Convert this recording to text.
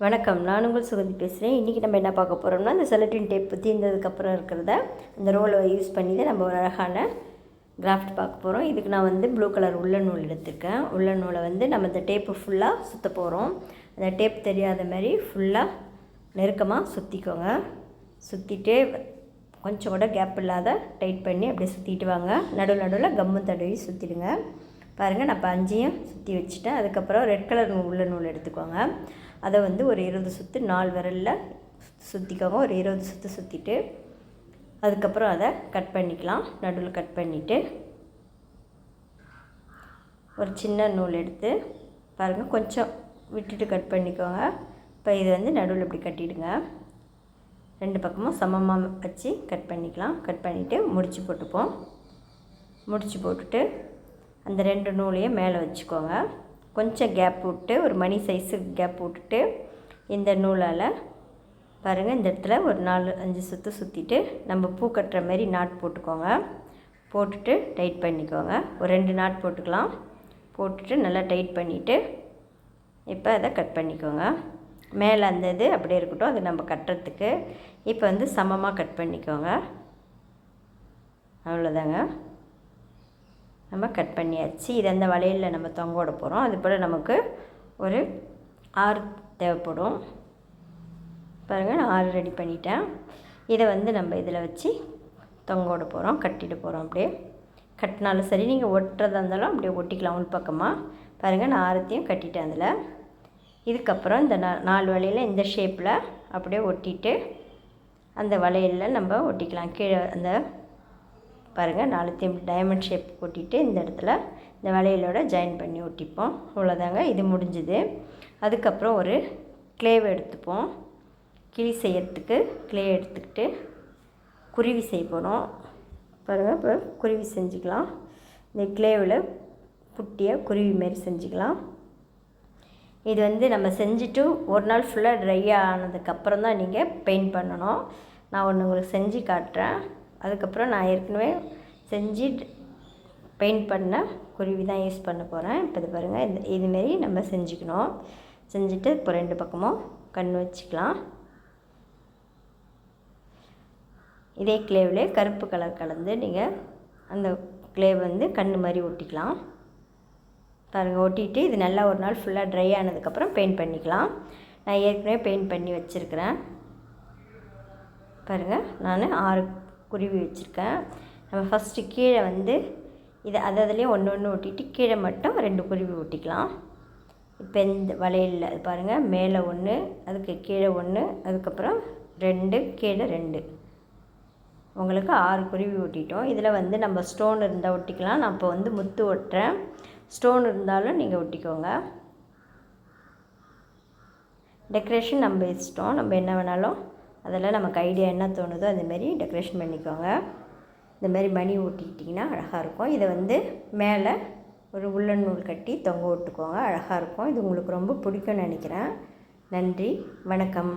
வணக்கம். நான் உங்கள் சுகந்தி பேசுகிறேன். இன்றைக்கி நம்ம என்ன பார்க்க போகிறோம்னா, இந்த செலட்டின் டேப் தீர்ந்ததுக்கப்புறம் இருக்கிறத இந்த ரோலை யூஸ் பண்ணி தான் நம்ம ஒரு அழகான கிராஃப்ட் பார்க்க போகிறோம். இதுக்கு நான் ப்ளூ கலர் உள்ள நூல் எடுத்திருக்கேன். உள்ள நூலை நம்ம இந்த டேப்பு ஃபுல்லாக சுற்ற போகிறோம். அந்த டேப் தெரியாத மாதிரி ஃபுல்லாக நெருக்கமாக சுற்றிக்கோங்க. சுற்றிட்டு கொஞ்சம் கூட கேப் இல்லாத டைட் பண்ணி அப்படியே சுற்றிட்டு வாங்க. நடுவில் கம்மு தடவி சுற்றிடுங்க. பாருங்கள், நான் இப்போ 5ஐயும் சுற்றி வச்சுட்டேன். அதுக்கப்புறம் ரெட் கலர் உள்ள நூல் எடுத்துக்கோங்க. அதை ஒரு 20 சுற்று 4 விரலில் சுற்றிக்கோங்க. ஒரு 20 சுற்று சுற்றிட்டு அதுக்கப்புறம் அதை கட் பண்ணிக்கலாம். நடுவில் கட் பண்ணிவிட்டு ஒரு சின்ன நூல் எடுத்து பாருங்கள், கொஞ்சம் விட்டுட்டு கட் பண்ணிக்கோங்க. இப்போ இது நடுவில் இப்படி கட்டிவிடுங்க. 2 பக்கமும் சமமாக வச்சு கட் பண்ணிக்கலாம். கட் பண்ணிவிட்டு முடிச்சு போட்டுப்போம். முடிச்சு போட்டுட்டு அந்த 2 நூலையும் மேலே வச்சுக்கோங்க. கொஞ்சம் கேப் விட்டு, ஒரு மணி சைஸுக்கு கேப் விட்டுட்டு இந்த நூலால் பாருங்கள், இந்த இடத்துல ஒரு 4-5 சுற்று சுற்றிட்டு நம்ம பூ கட்டுற மாதிரி நாட் போட்டுக்கோங்க. போட்டுட்டு டைட் பண்ணிக்கோங்க. ஒரு 2 நாட் போட்டுக்கலாம். போட்டுட்டு நல்லா டைட் பண்ணிவிட்டு இப்போ அதை கட் பண்ணிக்கோங்க. மேலே அந்த இது அப்படியே இருக்கட்டும், அது நம்ம கட்டுறதுக்கு. இப்போ சமமாக கட் பண்ணிக்கோங்க. அவ்வளோதாங்க, நம்ம கட் பண்ணியாச்சு. இது அந்த வளையலில் நம்ம தொங்க விட போகிறோம். அது போல் நமக்கு ஒரு 6 தேவைப்படும். பாருங்கள், நான் 6 ரெடி பண்ணிட்டேன். இதை நம்ம இதில் வச்சு தொங்க விட போகிறோம், கட்டிட போகிறோம். அப்படியே கட்டினாலும் சரி, நீங்கள் ஒட்டுறதா இருந்தாலும் அப்படியே ஒட்டிக்கலாம் உள் பக்கமாக. பாருங்கள், நான் 6த்தையும் கட்டிட்டேன். அதில் இதுக்கப்புறம் இந்த 4 வளையலில் இந்த ஷேப்பில் அப்படியே ஒட்டிட்டு அந்த வளையலில் நம்ம ஒட்டிக்கலாம். கீழே அந்த பாருங்கள், 4த்தையும் டைமண்ட் ஷேப் ஒட்டிட்டு இந்த இடத்துல இந்த வளையலோட ஜாயின் பண்ணி ஒட்டிப்போம். அவ்வளோதாங்க, இது முடிஞ்சுது. அதுக்கப்புறம் ஒரு கிளேவை எடுத்துப்போம். கிளி செய்யறதுக்கு கிளே எடுத்துக்கிட்டு குருவி செய்ய போகிறோம். பாருங்கள், இப்போ குருவி செஞ்சுக்கலாம். இந்த கிளேவில் குட்டியாக குருவி மாரி செஞ்சுக்கலாம். இது நம்ம செஞ்சுட்டு ஒரு நாள் ஃபுல்லாக ட்ரை ஆனதுக்கப்புறம் தான் நீங்கள் பெயிண்ட் பண்ணணும். நான் ஒன்று உங்களுக்கு செஞ்சு காட்டுறேன். அதுக்கப்புறம் நான் ஏற்கனவே செஞ்சு பெயிண்ட் பண்ண குருவி தான் யூஸ் பண்ண போகிறேன். இப்போ இது பாருங்கள், இதுமாரி நம்ம செஞ்சுக்கணும். செஞ்சுட்டு இப்போ 2 பக்கமும் கண் வச்சுக்கலாம். இதே கிளேவிலே கருப்பு கலர் கலந்து நீங்கள் அந்த கிளே கண் மாதிரி ஒட்டிக்கலாம். பாருங்கள், ஒட்டிட்டு இது நல்லா ஒரு நாள் ஃபுல்லாக ட்ரை ஆனதுக்கப்புறம் பெயிண்ட் பண்ணிக்கலாம். நான் ஏற்கனவே பெயிண்ட் பண்ணி வச்சுருக்கிறேன். பாருங்கள், நான் 6 குருவி வச்சுருக்கேன். நம்ம ஃபஸ்ட்டு கீழே இதை அதுலேயே ஒன்று ஒட்டிட்டு கீழே மட்டும் 2 குருவி ஒட்டிக்கலாம். இப்போ இந்த வளையலில் பாருங்கள், மேலே 1, அதுக்கு கீழே 1, அதுக்கப்புறம் 2, கீழே 2, உங்களுக்கு 6 குருவி ஒட்டிட்டோம். இதில் நம்ம ஸ்டோன் இருந்தால் ஒட்டிக்கலாம். நான் இப்போ முத்து ஒட்டுறேன். ஸ்டோன் இருந்தாலும் நீங்கள் ஒட்டிக்கோங்க. டெக்கரேஷன் நம்ம இஷ்டம், நம்ம என்ன வேணாலும் அதில் நமக்கு ஐடியா என்ன தோணுதோ அதுமாரி டெக்கரேஷன் பண்ணிக்கோங்க. இந்தமாரி மணி ஒட்டிக்கிட்டிங்கன்னா அழகாக இருக்கும். இதை மேலே ஒரு உள்ளன் நூல் கட்டி தொங்க விட்டுக்கோங்க. அழகாக இருக்கும். இது உங்களுக்கு ரொம்ப பிடிக்கும்னு நினைக்கிறேன். நன்றி, வணக்கம்.